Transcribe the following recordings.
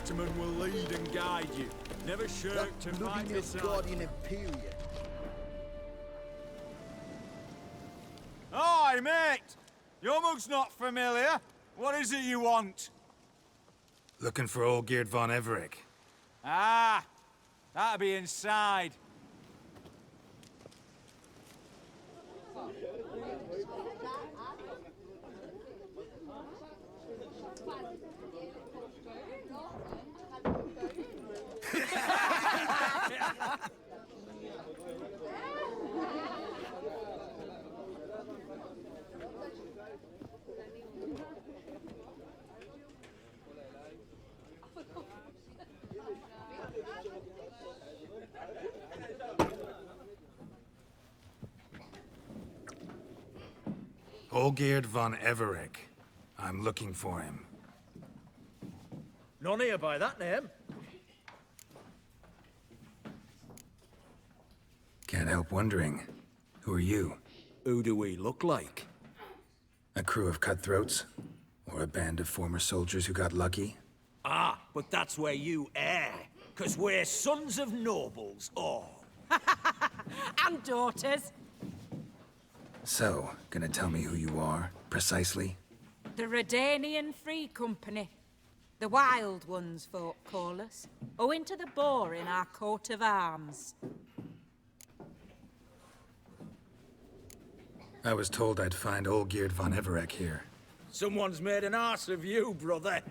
Ataman will lead and guide you. Never shirk to fight beside. Guardian Imperial. Oi, mate! Your mug's not familiar. What is it you want? Looking for old Geert von Everec. Ah, that'll be inside. Olgeerd von Everec. I'm looking for him. None here by that name. Can't help wondering. Who are you? Who do we look like? A crew of cutthroats? Or a band of former soldiers who got lucky? Ah, but that's where you err. 'Cause we're sons of nobles, all. And daughters. So, gonna tell me who you are, precisely? The Redanian Free Company. The Wild Ones, folk call us. Owing to the boar in our coat of arms. I was told I'd find Olgeerd von Everec here. Someone's made an arse of you, brother.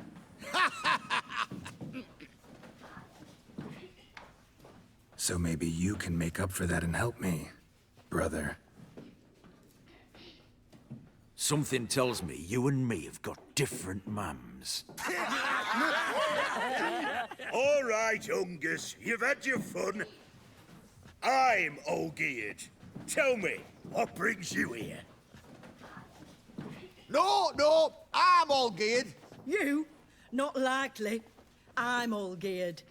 So maybe you can make up for that and help me, brother. Something tells me you and me have got different mums. All right, Ungus, you've had your fun. I'm Olgeerd. Tell me, what brings you here? No, I'm all geared. You? Not likely. I'm all geared.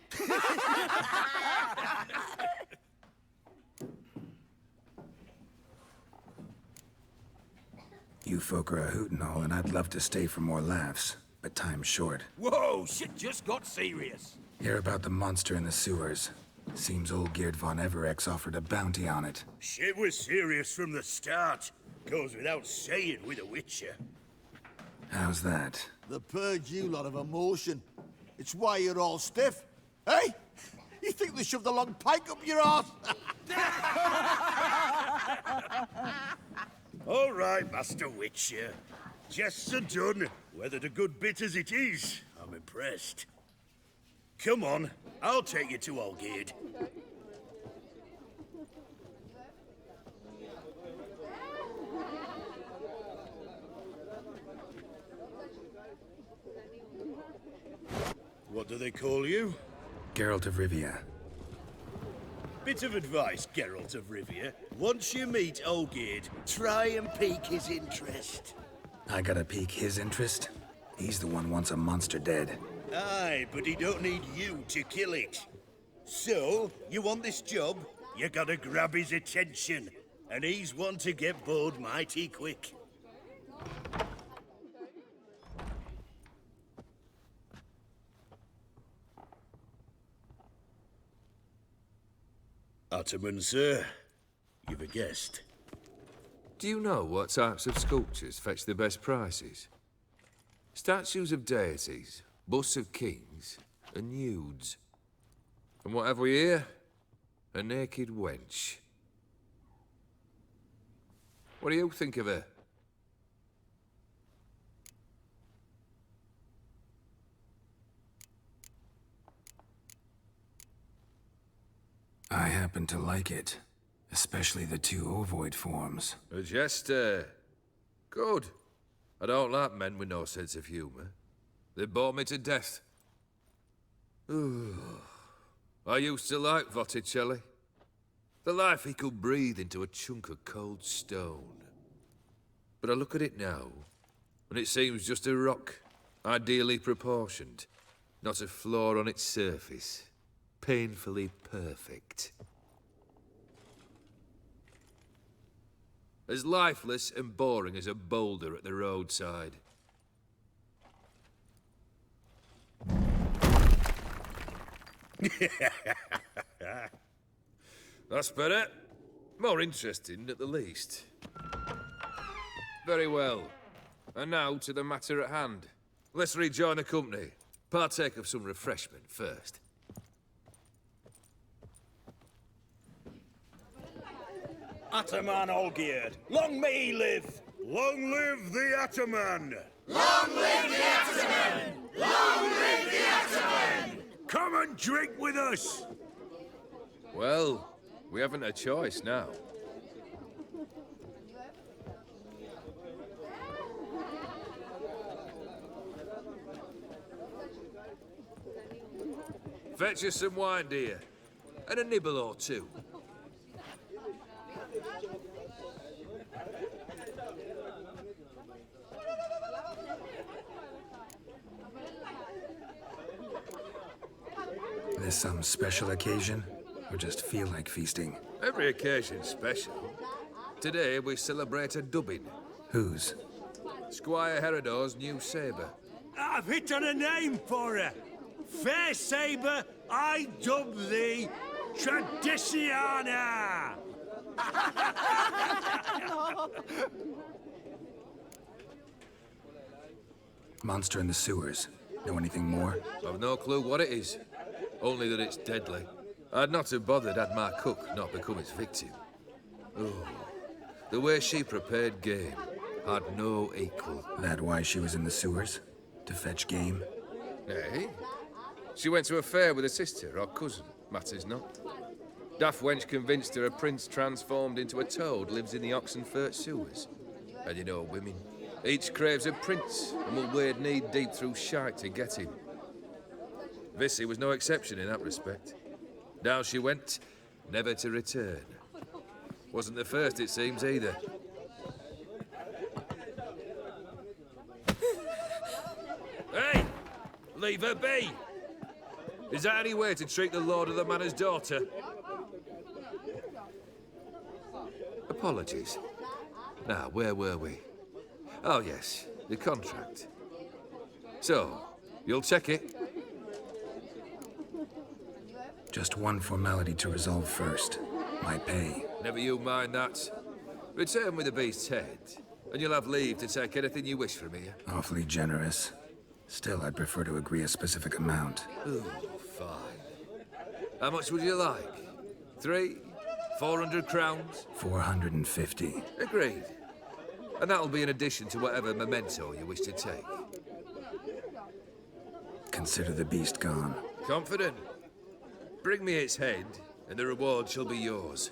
You folk are a hoot and all, and I'd love to stay for more laughs, but time's short. Whoa, shit just got serious. Hear about the monster in the sewers. Seems Olgeerd von Everec offered a bounty on it. Shit was serious from the start. Goes without saying with a Witcher. How's that? They purge you lot of emotion. It's why you're all stiff. Hey? You think they shoved a long pike up your arse? All right, Master Witcher. Jests are done. Whether the good bit as it is, I'm impressed. Come on, I'll take you to Olgeerd. What do they call you? Geralt of Rivia. Bit of advice, Geralt of Rivia. Once you meet Olgeerd, try and pique his interest. I gotta pique his interest? He's the one wants a monster dead. Aye, but he don't need you to kill it. So, you want this job? You gotta grab his attention. And he's one to get bored mighty quick. Ataman, sir. You've a guest. Do you know what types of sculptures fetch the best prices? Statues of deities, busts of kings, and nudes. And what have we here? A naked wench. What do you think of her? I happen to like it. Especially the two ovoid forms. A jester. Good. I don't like men with no sense of humour. They bore me to death. I used to like Botticelli. The life he could breathe into a chunk of cold stone. But I look at it now, and it seems just a rock, ideally proportioned. Not a flaw on its surface. Painfully perfect. As lifeless and boring as a boulder at the roadside. That's better. More interesting, at the least. Very well. And now to the matter at hand. Let's rejoin the company. Partake of some refreshment first. Ataman all geared. Long may he live! Long live the Ataman! Long live the Ataman! Long live the Ataman! Come and drink with us! Well, we haven't a choice now. Fetch us some wine, dear. And a nibble or two. This some special occasion? Or just feel like feasting? Every occasion's special. Today we celebrate a dubbing. Whose? Squire Herodor's new sabre. I've hit on a name for her. Fair Sabre, I dub thee Tradiciana! Monster in the sewers. Know anything more? I've no clue what it is. Only that it's deadly. I'd not have bothered had my cook not become its victim. Oh, the way she prepared game had no equal. That why she was in the sewers? To fetch game? Eh? She went to a fair with a sister or cousin, matters not. Daft wench convinced her a prince transformed into a toad lives in the Oxenfurt sewers. And you know women, each craves a prince and will wade knee-deep through shite to get him. Vissy was no exception in that respect. Down she went, never to return. Wasn't the first, it seems, either. Hey! Leave her be! Is that any way to treat the lord of the manor's daughter? Apologies. Now, where were we? Oh, yes, the contract. So, you'll check it? Just one formality to resolve first. My pay. Never you mind that. Return with the beast's head, and you'll have leave to take anything you wish from here. Awfully generous. Still, I'd prefer to agree a specific amount. Ooh, fine. How much would you like? 300, 400 crowns? 450. Agreed. And that'll be in addition to whatever memento you wish to take. Consider the beast gone. Confident? Bring me its head, and the reward shall be yours.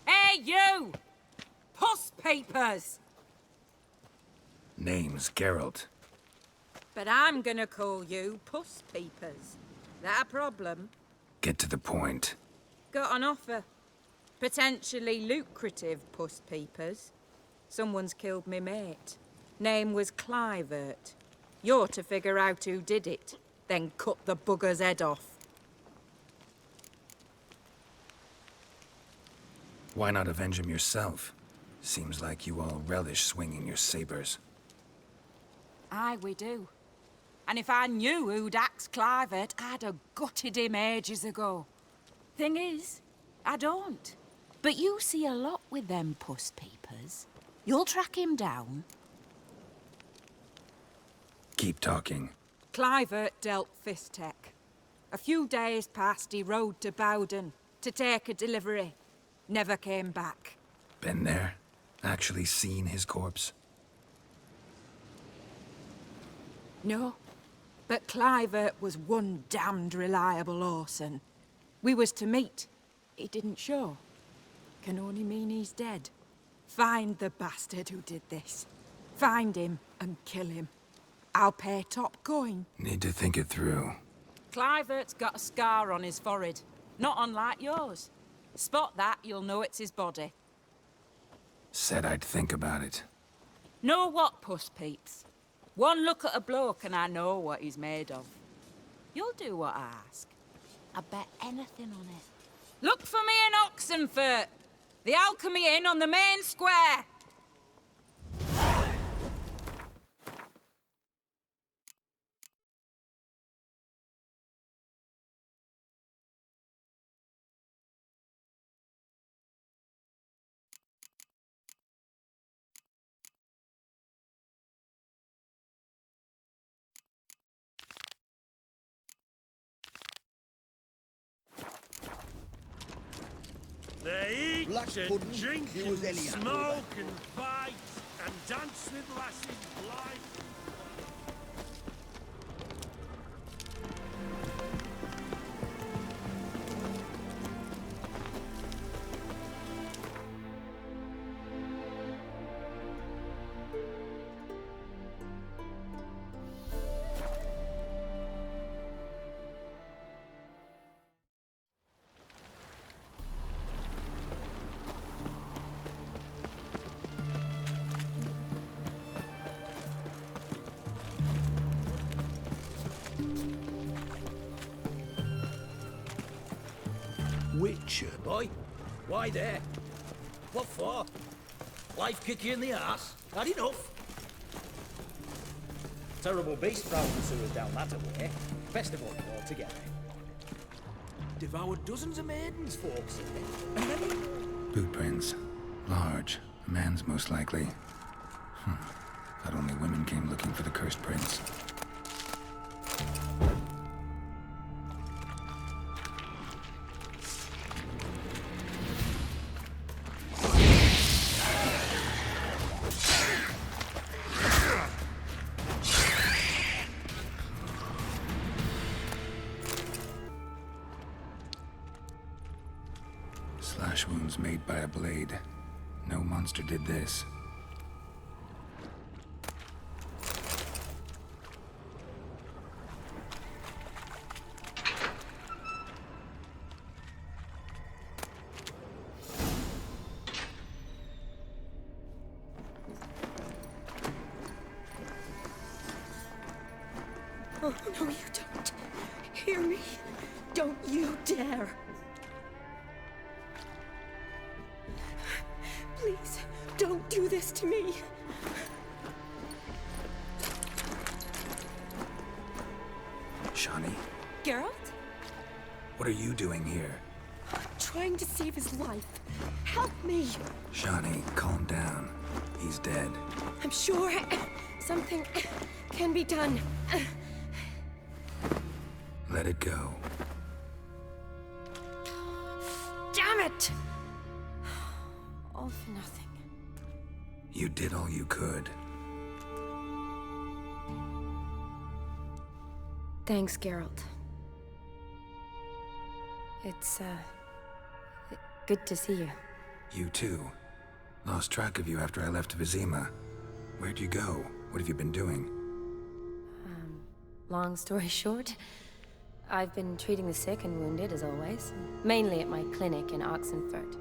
Hey, you! Puss papers! Name's Geralt. But I'm gonna call you Puss Peepers. That a problem? Get to the point. Got an offer. Potentially lucrative Puss Peepers. Someone's killed me mate. Name was Clivert. You're to figure out who did it, then cut the bugger's head off. Why not avenge him yourself? Seems like you all relish swinging your sabers. Aye, we do. And if I knew who'd axed Clivert, I'd have gutted him ages ago. Thing is, I don't. But you see a lot with them Puss Peepers. You'll track him down. Keep talking. Clivert dealt Fistech. A few days passed, he rode to Bowden to take a delivery. Never came back. Been there? Actually seen his corpse? No, but Clivert was one damned reliable horseman. We was to meet. He didn't show. Can only mean he's dead. Find the bastard who did this. Find him and kill him. I'll pay top coin. Need to think it through. Clivert's got a scar on his forehead. Not unlike yours. Spot that, you'll know it's his body. Said I'd think about it. Know what, Puss Peeps? One look at a bloke and I know what he's made of. You'll do what I ask. I bet anything on it. Look for me in Oxenfurt. The Alchemy Inn on the main square. They eat Black and pudding, drink he and was anyhow, smoke and fight and dance with lasses blind. Witcher, boy? Why there? What for? Life kick you in the ass? Had enough? Terrible beast prowling the sewers down that way. Best of all altogether. Devoured dozens of maidens, folks say. And then Boot prints. Large. A man's most likely. Thought only women came looking for the cursed prince. Slash wounds made by a blade. No monster did this. Oh, no, you don't. Hear me? Don't you dare. Please, don't do this to me. Shani, Geralt? what are you doing here? Trying to save his life. Help me. Shani, calm down. He's dead. I'm sure something can be done. Let it go. Damn it! All for nothing. You did all you could. Thanks, Geralt. It's, good to see you. You too. Lost track of you after I left Vizima. Where'd you go? What have you been doing? Long story short, I've been treating the sick and wounded, as always. Mainly at my clinic in Oxenfurt.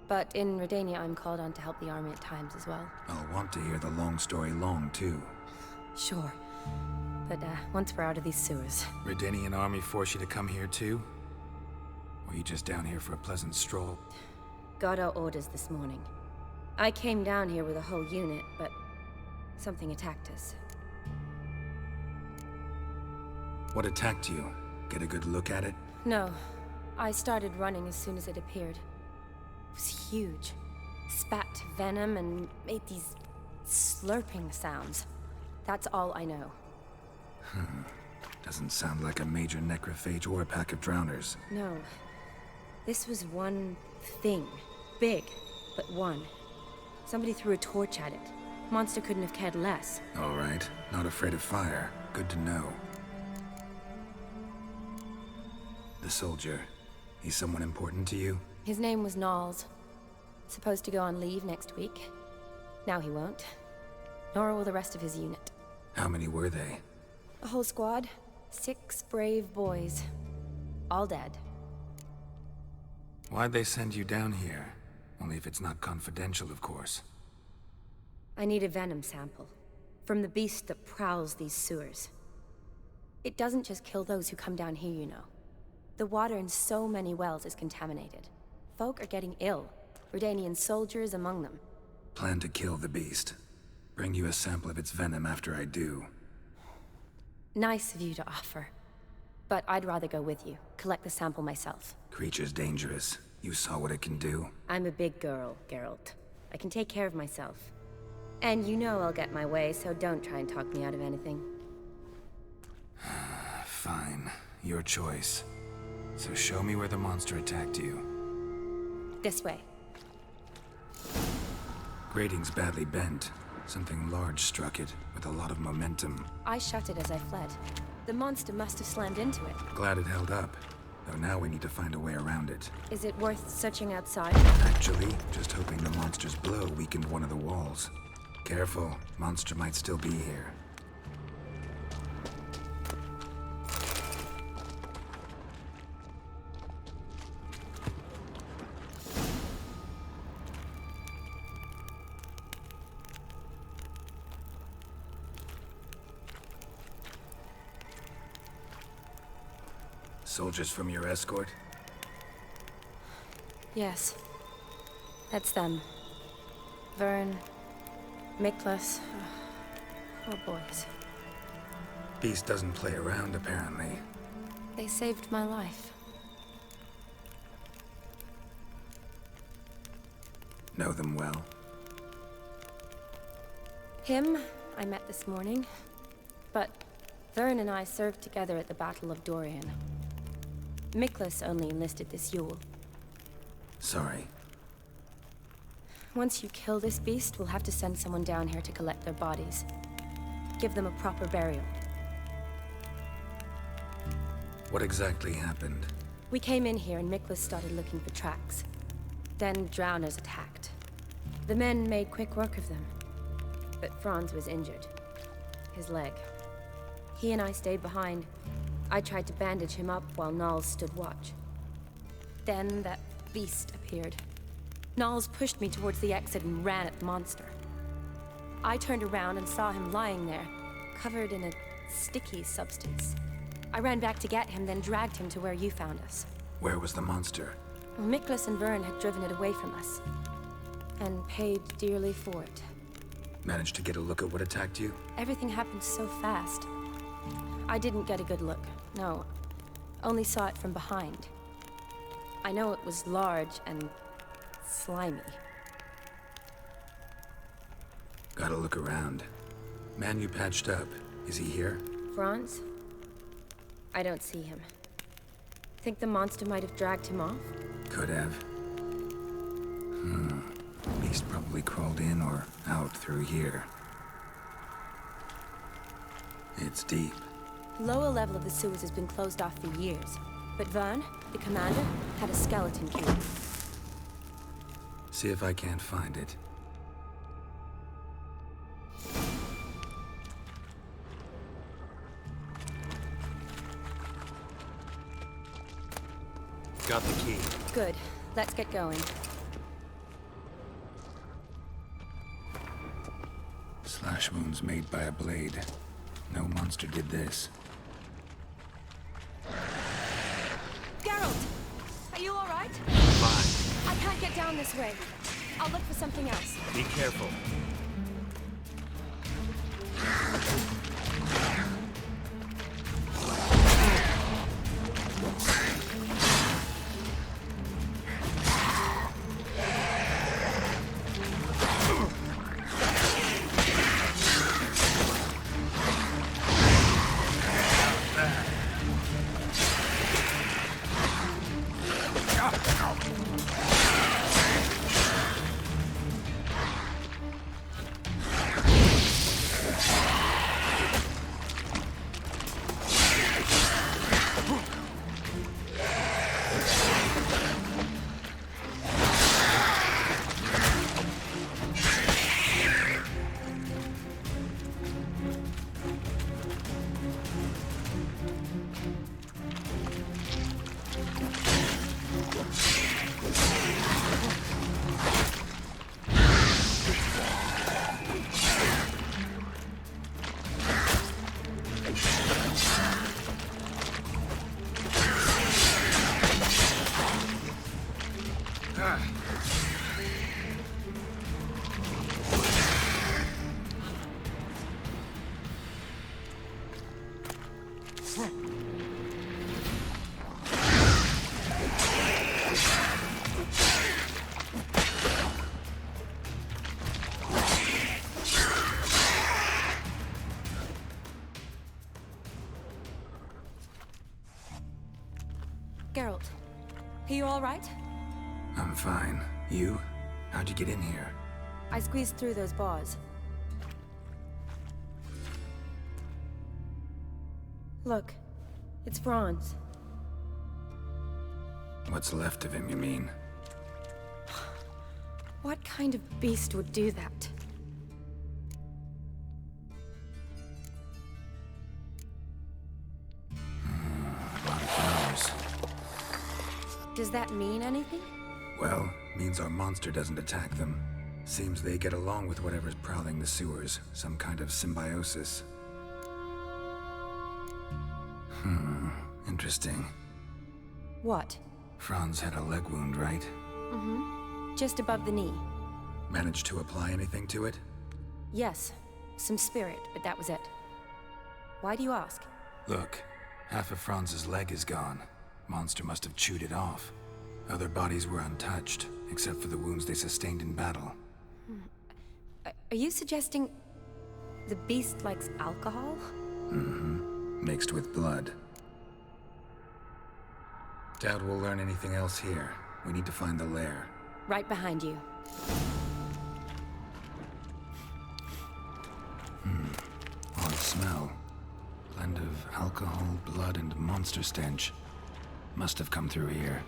But in Redania, I'm called on to help the army at times as well. I'll want to hear the long story long, too. Sure. But, once we're out of these sewers. Redanian army force you to come here, too? Or are you just down here for a pleasant stroll? Got our orders this morning. I came down here with a whole unit, but something attacked us. What attacked you? Get a good look at it? No. I started running as soon as it appeared. It was huge. Spat venom and made these slurping sounds. That's all I know. Doesn't sound like a major necrophage or a pack of drowners. No. This was one thing. Big, but one. Somebody threw a torch at it. Monster couldn't have cared less. All right. Not afraid of fire. Good to know. The soldier. He's someone important to you? His name was Knowles. Supposed to go on leave next week. Now he won't. Nor will the rest of his unit. How many were they? A whole squad. 6 brave boys. All dead. Why'd they send you down here? Only if it's not confidential, of course. I need a venom sample. From the beast that prowls these sewers. It doesn't just kill those who come down here, you know. The water in so many wells is contaminated. Folk are getting ill, Redanian soldiers among them. Plan to kill the beast. Bring you a sample of its venom after I do. Nice of you to offer. But I'd rather go with you, collect the sample myself. Creature's dangerous. You saw what it can do. I'm a big girl, Geralt. I can take care of myself. And you know I'll get my way, so don't try and talk me out of anything. Fine. Your choice. So show me where the monster attacked you. This way. Grating's badly bent. Something large struck it, with a lot of momentum. I shut it as I fled. The monster must have slammed into it. Glad it held up. Though now we need to find a way around it. Is it worth searching outside? Actually, just hoping the monster's blow weakened one of the walls. Careful, monster might still be here. Soldiers from your escort? Yes. That's them. Vern, Miklas. Poor boys. Beast doesn't play around, apparently. They saved my life. Know them well? Him, I met this morning. But Vern and I served together at the Battle of Dorian. Miklas only enlisted this Yule. Sorry. Once you kill this beast, we'll have to send someone down here to collect their bodies. Give them a proper burial. What exactly happened? We came in here and Miklas started looking for tracks. Then drowners attacked. The men made quick work of them. But Franz was injured. His leg. He and I stayed behind. I tried to bandage him up while Nals stood watch. Then that beast appeared. Nals pushed me towards the exit and ran at the monster. I turned around and saw him lying there, covered in a sticky substance. I ran back to get him, then dragged him to where you found us. Where was the monster? Well, Miklas and Vern had driven it away from us. And paid dearly for it. Managed to get a look at what attacked you? Everything happened so fast. I didn't get a good look, no. Only saw it from behind. I know it was large and slimy. Gotta look around. Man you patched up, is he here? Franz? I don't see him. Think the monster might have dragged him off? Could have. Beast probably crawled in or out through here. It's deep. Lower level of the sewers has been closed off for years. But Vern, the commander, had a skeleton cube. See if I can't find it. Got the key. Good. Let's get going. Slash wounds made by a blade. No monster did this. Geralt! Are you alright? Fine. I can't get down this way. I'll look for something else. Be careful. Geralt, are you all right? I'm fine. You? How'd you get in here? I squeezed through those bars. Look, it's Franz. What's left of him, you mean? What kind of beast would do that? A lot of flowers. Does that mean anything? Well, means our monster doesn't attack them. Seems they get along with whatever's prowling the sewers. Some kind of symbiosis. Interesting. What? Franz had a leg wound, right? Mm-hmm. Just above the knee. Managed to apply anything to it? Yes. Some spirit, but that was it. Why do you ask? Look, half of Franz's leg is gone. Monster must have chewed it off. Other bodies were untouched, except for the wounds they sustained in battle. Are you suggesting the beast likes alcohol? Mm-hmm. Mixed with blood. Doubt we'll learn anything else here. We need to find the lair. Right behind you. Odd smell. Blend of alcohol, blood, and monster stench. Must have come through here.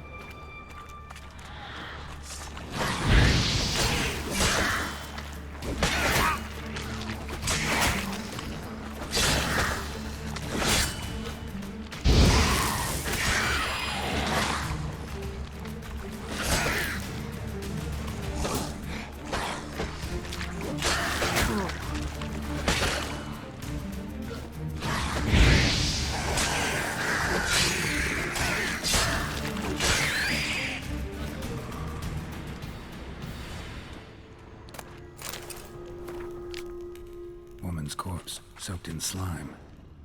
Woman's corpse, soaked in slime.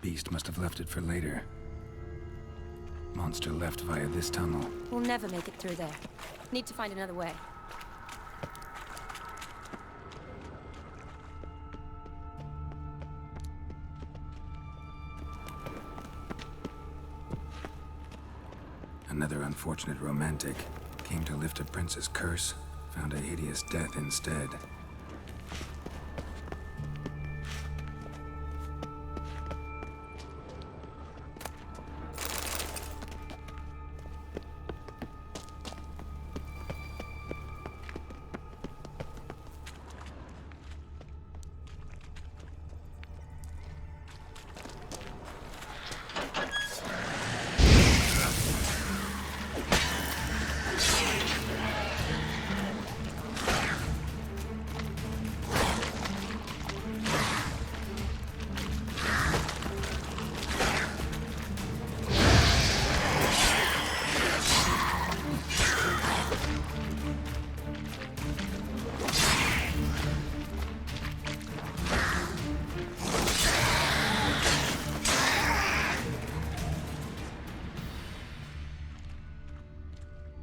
Beast must have left it for later. Monster left via this tunnel. We'll never make it through there. Need to find another way. Another unfortunate romantic. Came to lift a prince's curse, found a hideous death instead.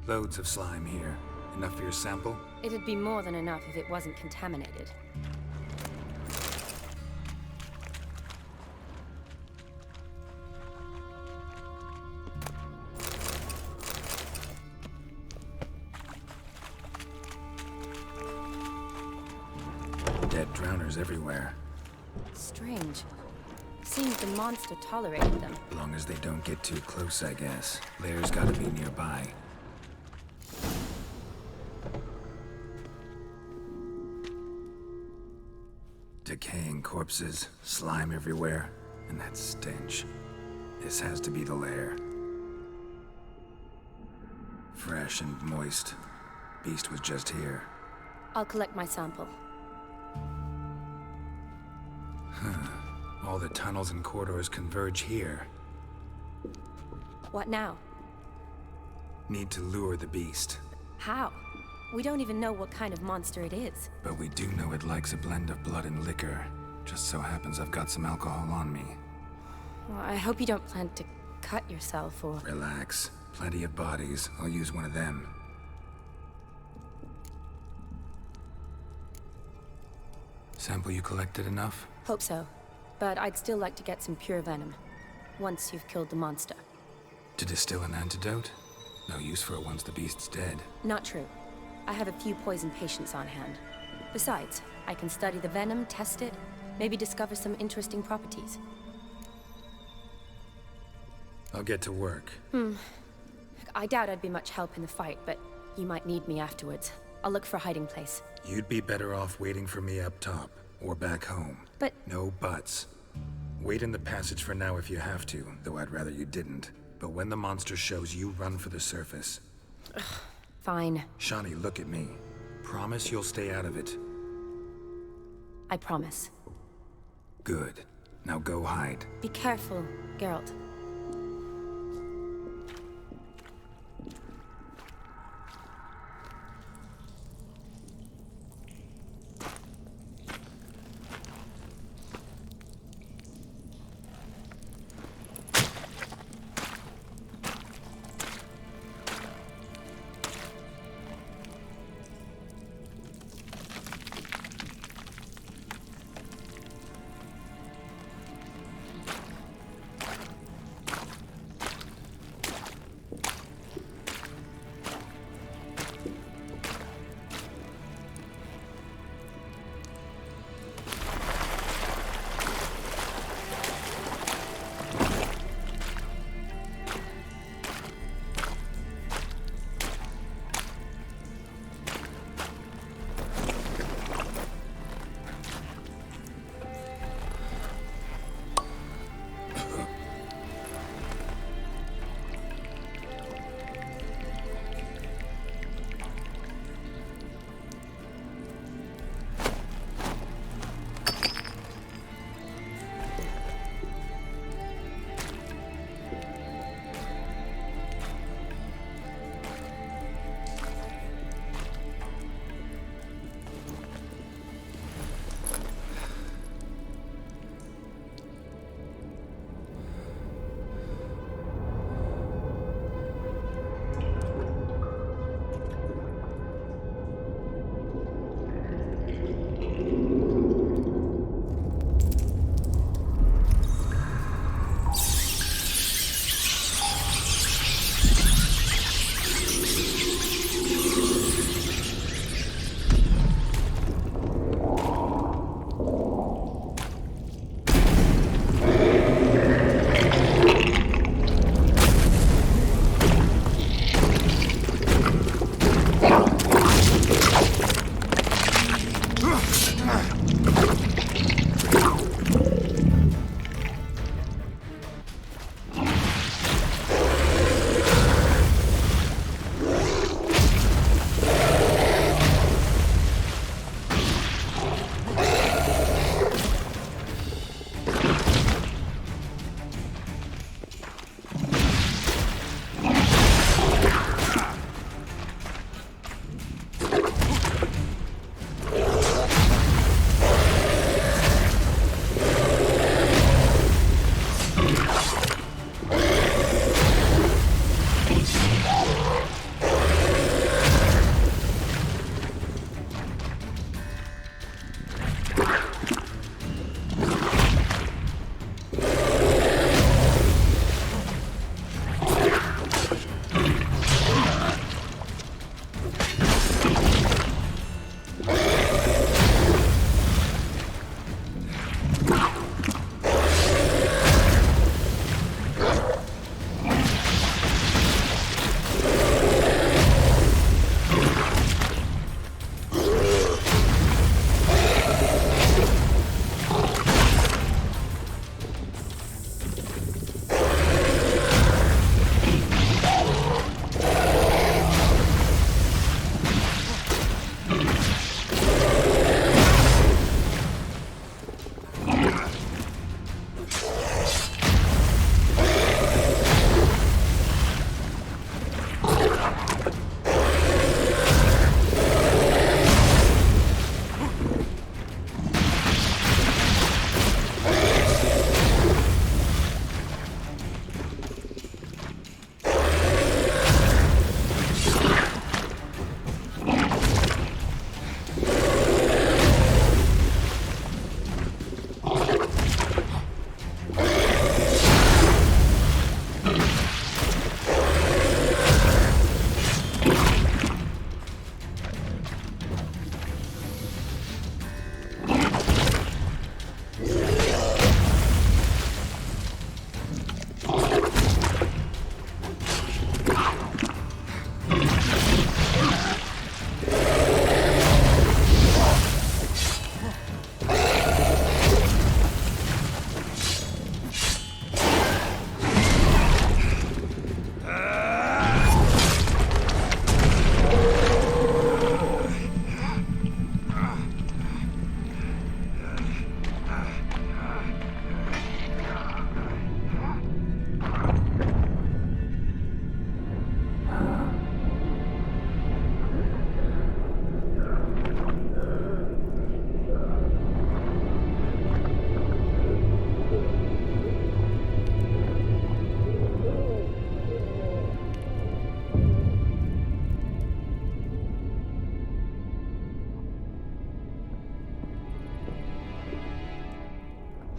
Loads of slime here. Enough for your sample? It'd be more than enough if it wasn't contaminated. Dead drowners everywhere. Strange. Seems the monster tolerated them. Long as they don't get too close, I guess. Lair's gotta be nearby. Decaying corpses, slime everywhere, and that stench. This has to be the lair. Fresh and moist. Beast was just here. I'll collect my sample. All the tunnels and corridors converge here. What now? Need to lure the beast. How? We don't even know what kind of monster it is. But we do know it likes a blend of blood and liquor. Just so happens I've got some alcohol on me. Well, I hope you don't plan to cut yourself or... Relax. Plenty of bodies. I'll use one of them. Sample you collected enough? Hope so. But I'd still like to get some pure venom. Once you've killed the monster. To distill an antidote? No use for it once the beast's dead. Not true. I have a few poison patients on hand. Besides, I can study the venom, test it, maybe discover some interesting properties. I'll get to work. I doubt I'd be much help in the fight, but you might need me afterwards. I'll look for a hiding place. You'd be better off waiting for me up top, or back home. But... No buts. Wait in the passage for now if you have to, though I'd rather you didn't. But when the monster shows, you run for the surface. Fine. Shawnee, look at me. Promise you'll stay out of it. I promise. Good. Now go hide. Be careful, Geralt.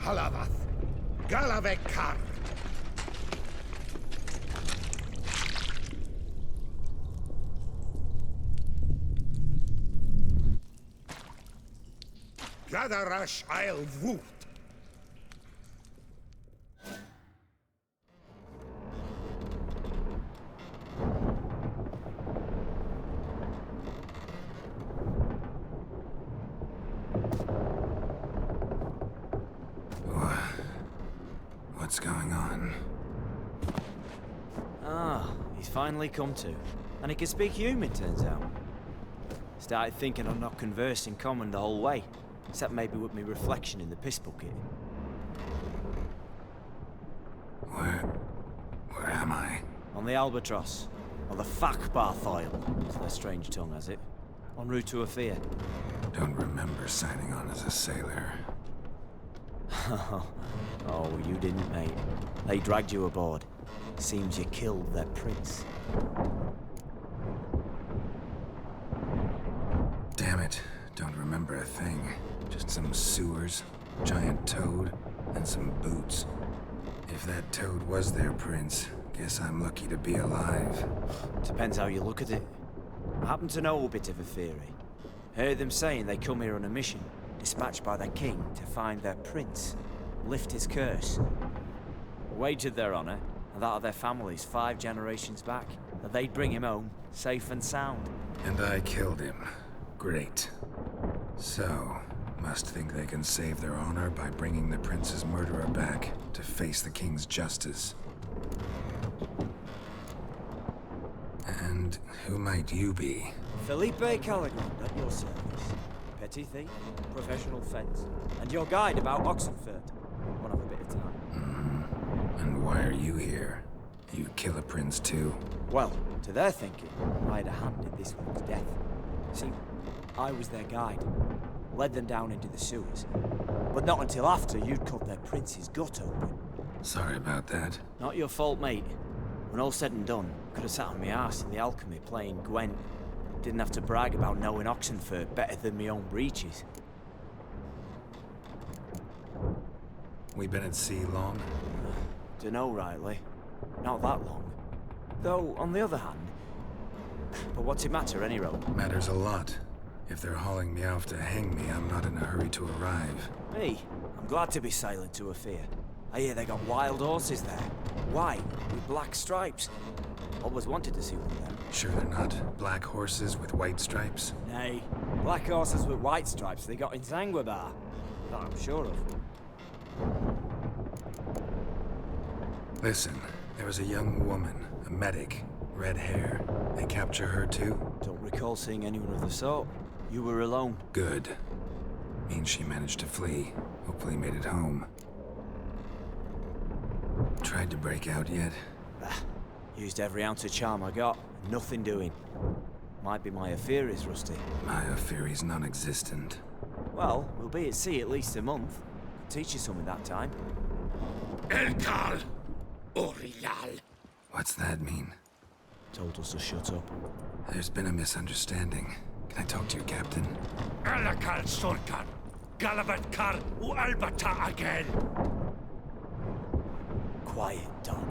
Kalavath, Galavekar. Gadarash Isle Woot. What's going on? Ah, he's finally come to. And he can speak human, turns out. Started thinking I'm not conversing common the whole way. Except maybe with me reflection in the piss bucket. Where am I? On the Albatross. Or the Fakbarthoil, as their strange tongue has it. En route to Afia. Don't remember signing on as a sailor. Oh, you didn't, mate. They dragged you aboard. Seems you killed their prince. Damn it. Don't remember a thing. Just some sewers, giant toad, and some boots. If that toad was their prince, guess I'm lucky to be alive. Depends how you look at it. I happen to know a bit of a theory. Heard them saying they come here on a mission, dispatched by their king to find their prince, lift his curse. Wagered their honor, and that of their families 5 generations back, that they'd bring him home, safe and sound. And I killed him. Great. So, must think they can save their honor by bringing the prince's murderer back to face the king's justice. And who might you be? Felipe Caligrand at your service. Petty thief, professional fence, and your guide about Oxenfurt. One of a bit of time. And why are you here? You kill a prince too? Well, to their thinking, I had a hand in this one's death. See, I was their guide. Led them down into the sewers. But not until after you'd cut their prince's gut open. Sorry about that. Not your fault, mate. When all said and done, could have sat on my arse in the alchemy playing Gwent. Didn't have to brag about knowing Oxenfurt better than my own breeches. We been at sea long? Dunno, Riley. Not that long. Though, on the other hand... But what's it matter, any road? Matters a lot. If they're hauling me off to hang me, I'm not in a hurry to arrive. Me? I'm glad to be sailing to Afia. I hear they got wild horses there. White, with black stripes. Always wanted to see one of them. Sure they're not black horses with white stripes? Nay, black horses with white stripes they got in Zanguebar. That I'm sure of. Listen, there was a young woman, a medic, red hair. They capture her too? Don't recall seeing anyone of the sort. You were alone. Good. Means she managed to flee. Hopefully made it home. Tried to break out yet? Used every ounce of charm I got. Nothing doing. Might be my Aetheri's rusty. My Aetheri's non-existent. Well, we'll be at sea at least a month. Teach you something that time. Elkal! Orial! What's that mean? Told us to shut up. There's been a misunderstanding. Can I talk to your captain? Alakal Sorkan! Galabat Kar u Albata again! Quiet, dog.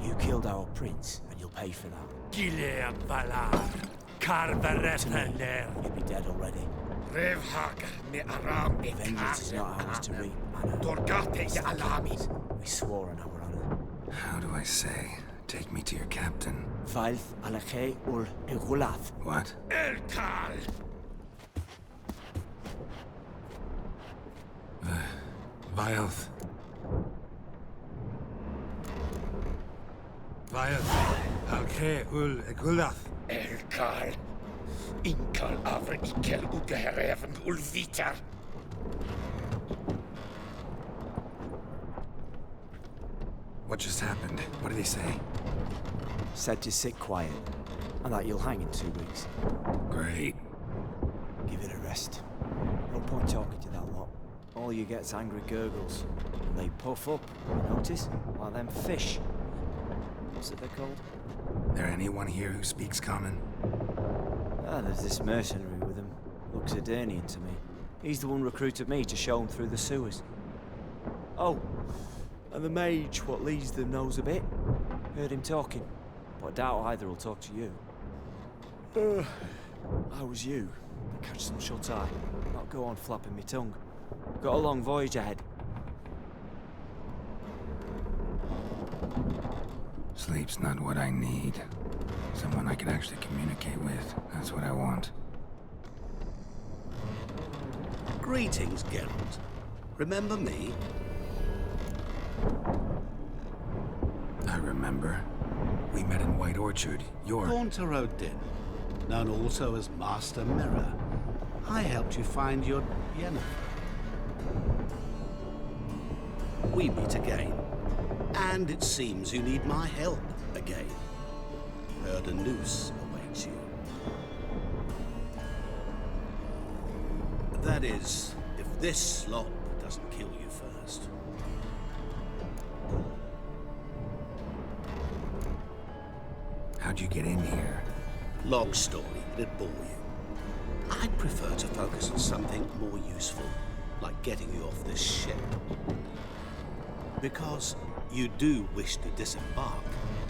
You killed our prince, and you'll pay for that. Gileam Valar! Karvarepeler! You'd be dead already. Revhagar me aram me Vengeance is not ours to reap, Anna. Dorgate ya alamis! We swore on our honor. How do I say? Take me to your captain. Vailth alache ul egulath. What? Elkal! Vailth. Vailth. Alche ul egulath. Elkal! Inkal avre ikel ugehereven ulviter! What just happened? What did he say? Said to sit quiet, and that you'll hang in 2 weeks. Great. Give it a rest. No point talking to that lot. All you get's angry gurgles. And they puff up, you notice? Like them fish. What's it they're called? There anyone here who speaks common? Ah, there's this mercenary with him. Looks Adernian to me. He's the one recruited me to show him through the sewers. Oh, and the mage what leads them knows a bit. Heard him talking, but I doubt either will talk to you. How was you? Catch some shut-eye. Not go on flapping me tongue. Got a long voyage ahead. Sleep's not what I need. Someone I can actually communicate with. That's what I want. Greetings, Geralt. Remember me? I remember. We met in White Orchard. You're... Haunter Odin, known also as Master Mirror. I helped you find your Yennefer. We meet again. And it seems you need my help again. Heard a noose awaits you. That is, if this slop doesn't kill you first. How'd you get in here? Long story, it'd bore you. I'd prefer to focus on something more useful, like getting you off this ship. Because you do wish to disembark,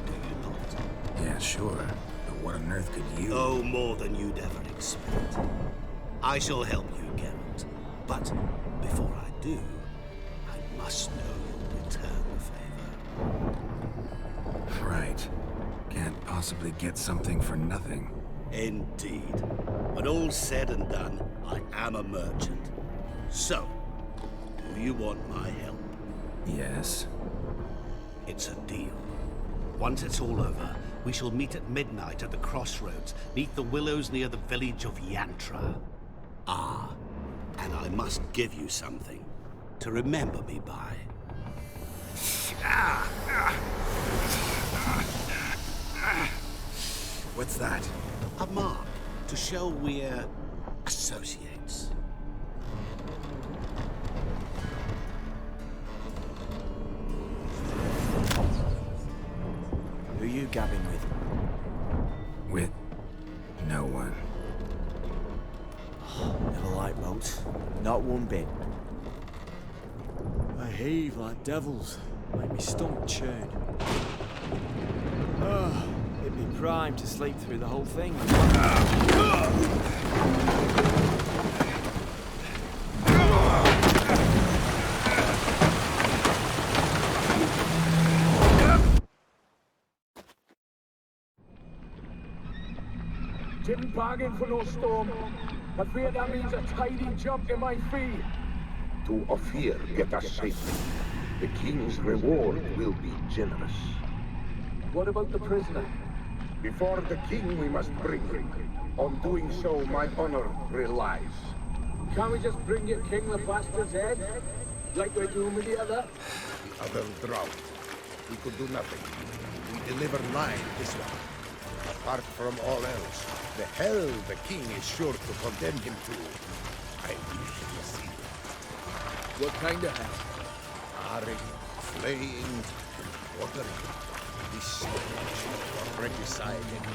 do you not? Yeah, sure. But what on earth could you... Oh, more than you'd ever expect. I shall help you, Geralt. But before I do, I must know you'll return the favor. Right. Can't possibly get something for nothing. Indeed. When all's said and done, I am a merchant. So, do you want my help? Yes. It's a deal. Once it's all over, we shall meet at midnight at the crossroads, neath the willows near the village of Yantra. Ah, and I must give you something to remember me by. What's that? A mark to show we're associates. Who you gabbing with? With no one. Never liked boats. Not one bit. They heave like devils. Make me stomach churn. It'd be prime to sleep through the whole thing. Didn't bargain for no storm. I fear that means a tidy jump in my fee. To Ophir get us safely. The king's reward will be generous. What about the prisoner? Before the king we must bring him. On doing so, my honor relies. Can't we just bring your king the bastard's head? Like we're doing with the other? The other drowned. We could do nothing. We deliver 9 this one. Apart from all else, the hell the king is sure to condemn him to. I wish to see it. What kind of hell? Harring, flaying, watering. This for regicide and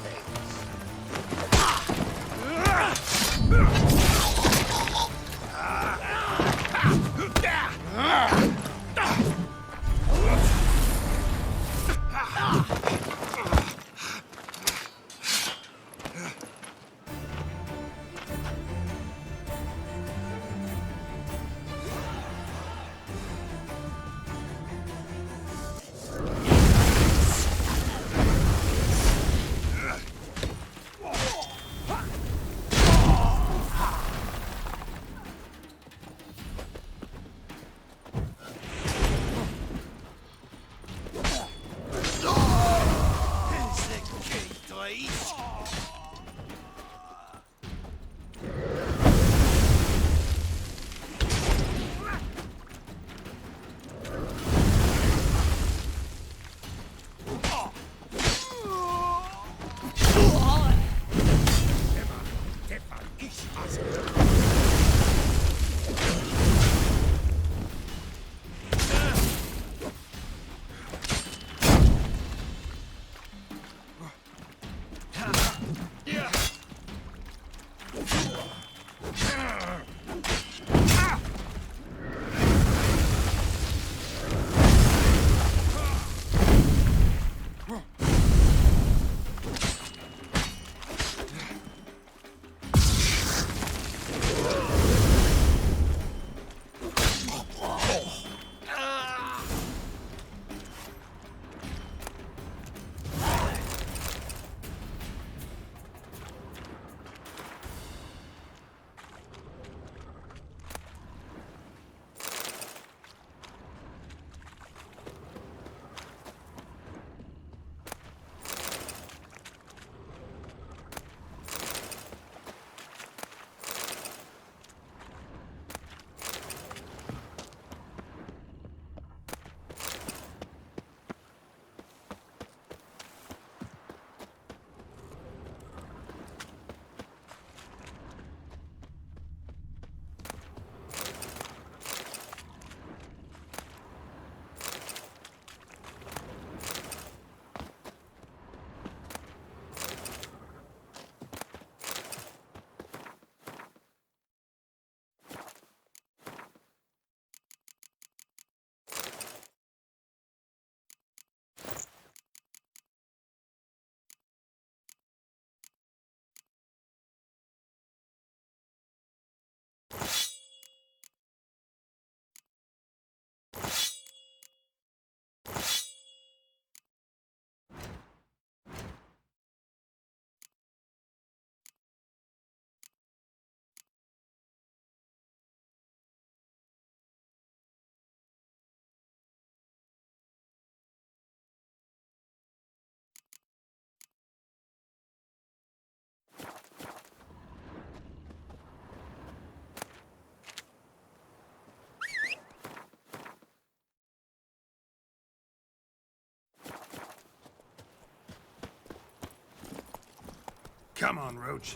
Come on, Roach.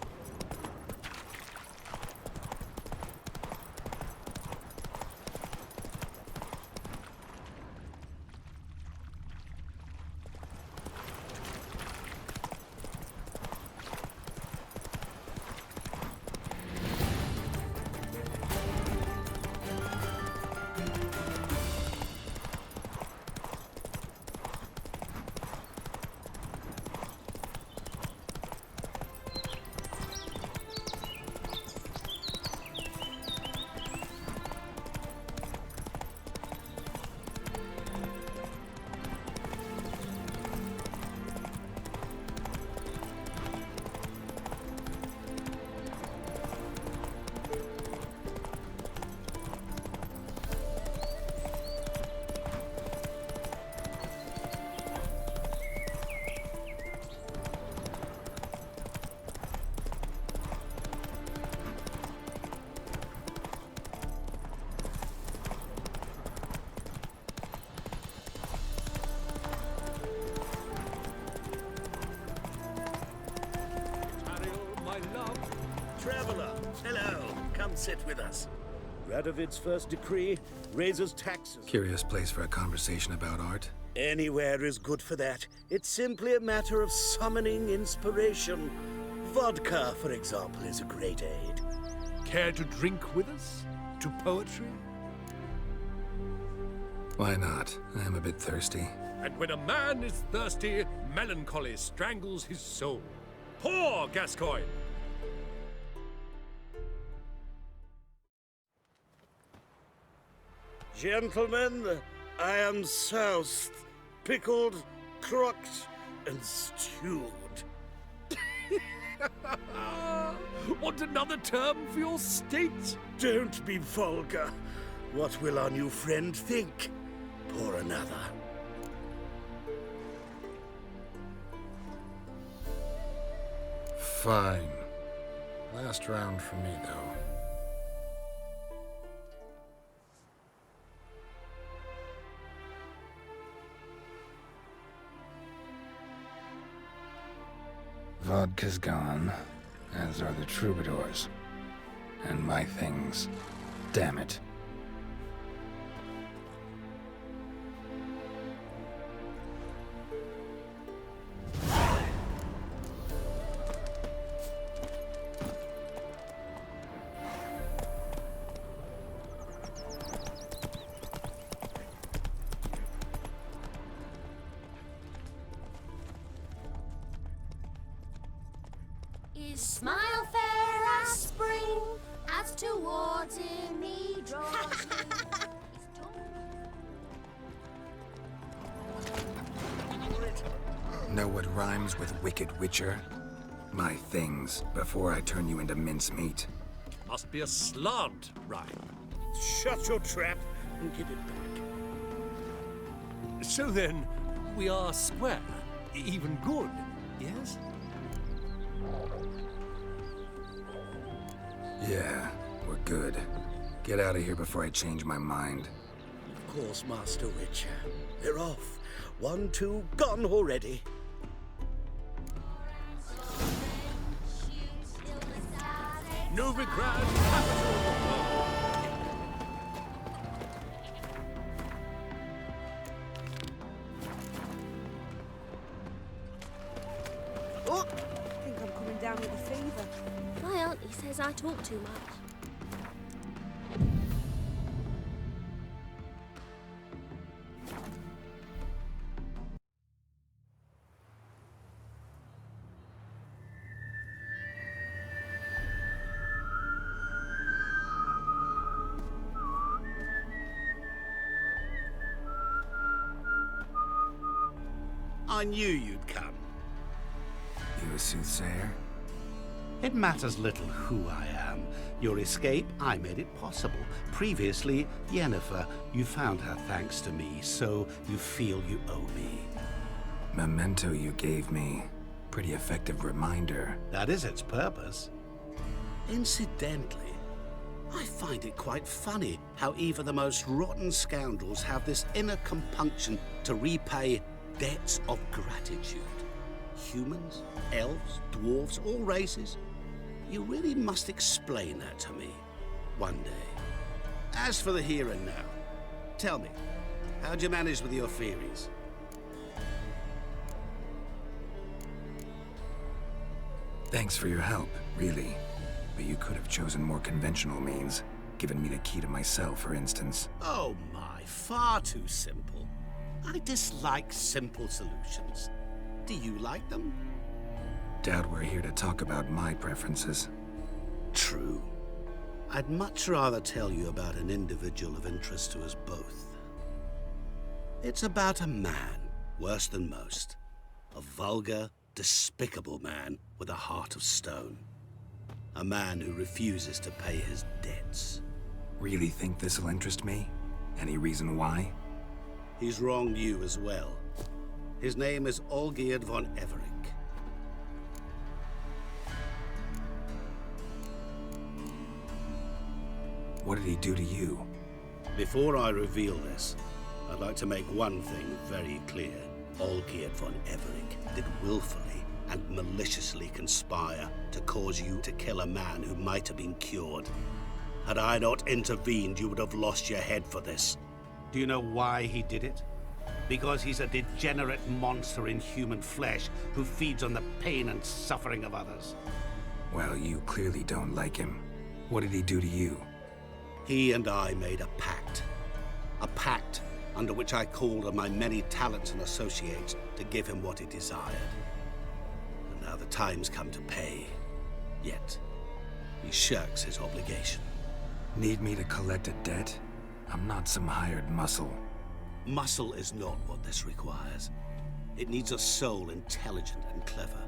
Traveler, hello. Come sit with us. Radovid's first decree raises taxes. Curious place for a conversation about art. Anywhere is good for that. It's simply a matter of summoning inspiration. Vodka, for example, is a great aid. Care to drink with us? To poetry? Why not? I'm a bit thirsty. And when a man is thirsty, melancholy strangles his soul. Pour, Gascoigne! Gentlemen, I am soused, pickled, crocked, and stewed. Want another term for your state? Don't be vulgar. What will our new friend think? Pour another. Fine. Last round for me, though. Vodka's gone, as are the troubadours. And my things. Damn it. His smile fair as spring, as towards him he draws Know what rhymes with wicked witcher? My things, before I turn you into mincemeat. Must be a slant rhyme. Shut your trap and give it back. So then, we are square, even good, yes? Yeah, we're good. Get out of here before I change my mind. Of course, Master Witcher. They're off. 1, 2, gone already. Novigrad Oh! I think I'm coming down with a fever. My auntie says I talk too much. I knew you'd come. You a soothsayer? It matters little who I am. Your escape, I made it possible. Previously, Yennefer, you found her thanks to me, so you feel you owe me. Memento you gave me. Pretty effective reminder. That is its purpose. Incidentally, I find it quite funny how even the most rotten scoundrels have this inner compunction to repay debts of gratitude. Humans, elves, dwarves, all races. You really must explain that to me one day. As for the here and now, tell me, how'd you manage with your theories? Thanks for your help, really. But you could have chosen more conventional means. Given me the key to my cell, for instance. Oh my, far too simple. I dislike simple solutions. Do you like them? Doubt we're here to talk about my preferences. True. I'd much rather tell you about an individual of interest to us both. It's about a man, worse than most. A vulgar, despicable man with a heart of stone. A man who refuses to pay his debts. Really think this'll interest me? Any reason why? He's wronged you as well. His name is Olgierd von Everec. What did he do to you? Before I reveal this, I'd like to make one thing very clear. Olgierd von Everec did willfully and maliciously conspire to cause you to kill a man who might have been cured. Had I not intervened, you would have lost your head for this. Do you know why he did it? Because he's a degenerate monster in human flesh who feeds on the pain and suffering of others. Well, you clearly don't like him. What did he do to you? He and I made a pact. A pact under which I called on my many talents and associates to give him what he desired. And now the time's come to pay. Yet, he shirks his obligation. Need me to collect a debt? I'm not some hired muscle. Muscle is not what this requires. It needs a soul intelligent and clever.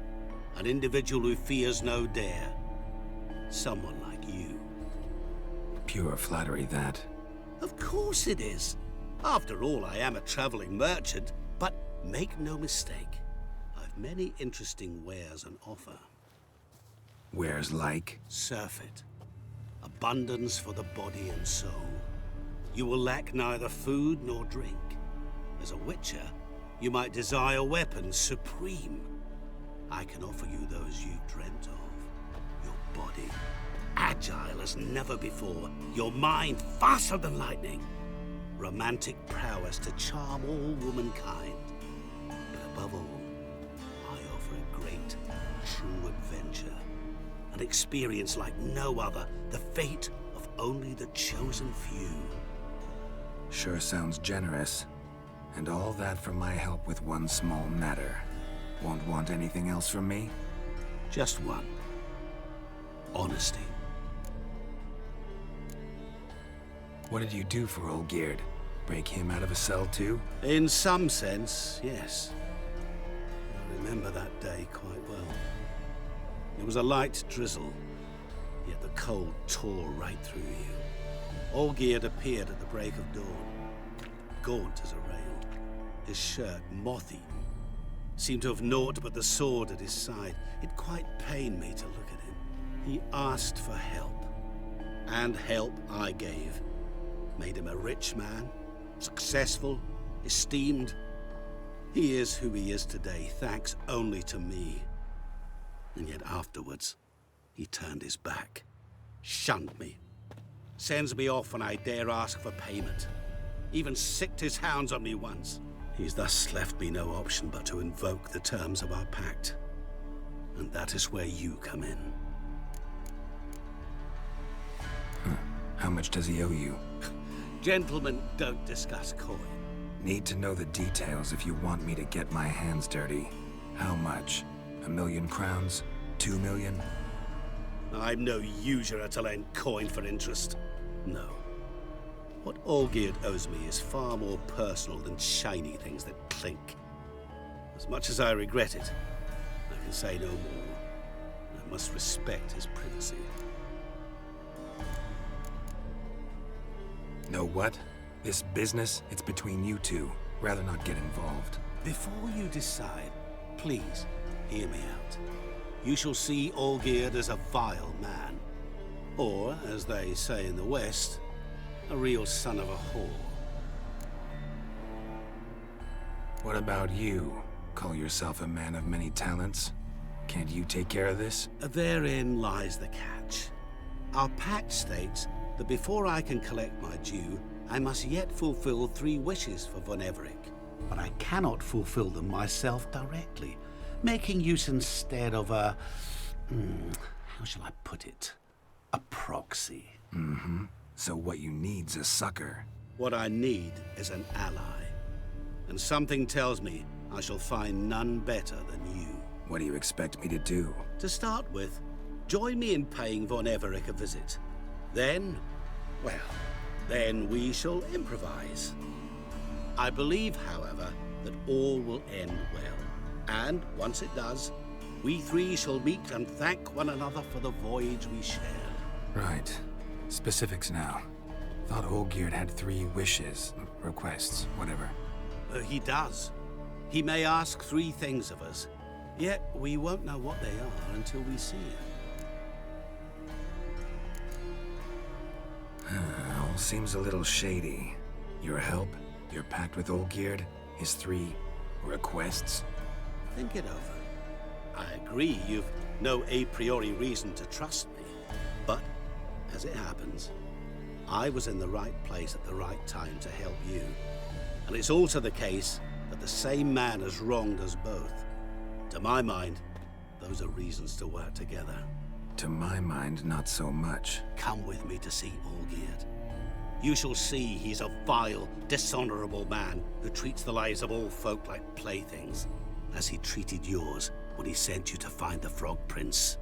An individual who fears no dare. Someone like you. Pure flattery, that. Of course it is. After all, I am a traveling merchant. But make no mistake, I've many interesting wares on offer. Wares like? Surfeit. Abundance for the body and soul. You will lack neither food nor drink. As a witcher, you might desire weapons supreme. I can offer you those you've dreamt of. Your body, agile as never before. Your mind, faster than lightning. Romantic prowess to charm all womankind. But above all, I offer a great, true adventure. An experience like no other. The fate of only the chosen few. Sure sounds generous. And all that for my help with one small matter. Won't want anything else from me? Just one. Honesty. What did you do for Olgierd? Break him out of a cell too? In some sense, yes. I remember that day quite well. It was a light drizzle, yet the cold tore right through you. Olgierd appeared at the break of dawn, gaunt as a rail. His shirt, moth-eaten, seemed to have naught but the sword at his side. It quite pained me to look at him. He asked for help, and help I gave. Made him a rich man, successful, esteemed. He is who he is today, thanks only to me. And yet afterwards, he turned his back, shunned me, sends me off when I dare ask for payment. Even sicked his hounds on me once. He's thus left me no option but to invoke the terms of our pact. And that is where you come in. How much does he owe you? Gentlemen don't discuss coin. Need to know the details if you want me to get my hands dirty. How much? 1,000,000 crowns? 2 million? I'm no usurer to lend coin for interest. No. What Olgierd owes me is far more personal than shiny things that clink. As much as I regret it, I can say no more. I must respect his privacy. Know what? This business, it's between you two. Rather not get involved. Before you decide, please hear me out. You shall see Olgierd as a vile man. Or, as they say in the West, a real son of a whore. What about you? Call yourself a man of many talents? Can't you take care of this? Therein lies the catch. Our pact states that before I can collect my due, I must yet fulfill 3 wishes for Von Everec. But I cannot fulfill them myself directly, making use instead of a... how shall I put it? A proxy. Mm-hmm. So what you need's a sucker. What I need is an ally. And something tells me I shall find none better than you. What do you expect me to do? To start with, join me in paying Von Everec a visit. Then, well, then we shall improvise. I believe, however, that all will end well. And once it does, we 3 shall meet and thank one another for the voyage we shared. Right. Specifics now. Thought Olgierd had 3 wishes, requests, whatever. He does. He may ask 3 things of us, yet we won't know what they are until we see him. All seems a little shady. Your help, your pact with Olgierd, his 3 requests. Think it over. I agree you've no a priori reason to trust me, but as it happens, I was in the right place at the right time to help you. And it's also the case that the same man has wronged us both. To my mind, those are reasons to work together. To my mind, not so much. Come with me to see Olgierd. You shall see he's a vile, dishonorable man who treats the lives of all folk like playthings, as he treated yours when he sent you to find the Frog Prince.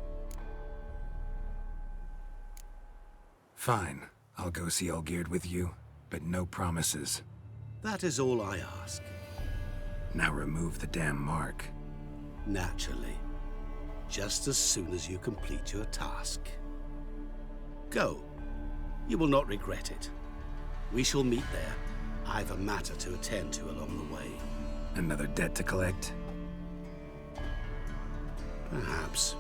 Fine. I'll go see Olgierd with you, but no promises. That is all I ask. Now remove the damn mark. Naturally. Just as soon as you complete your task. Go. You will not regret it. We shall meet there. I've a matter to attend to along the way. Another debt to collect? Perhaps.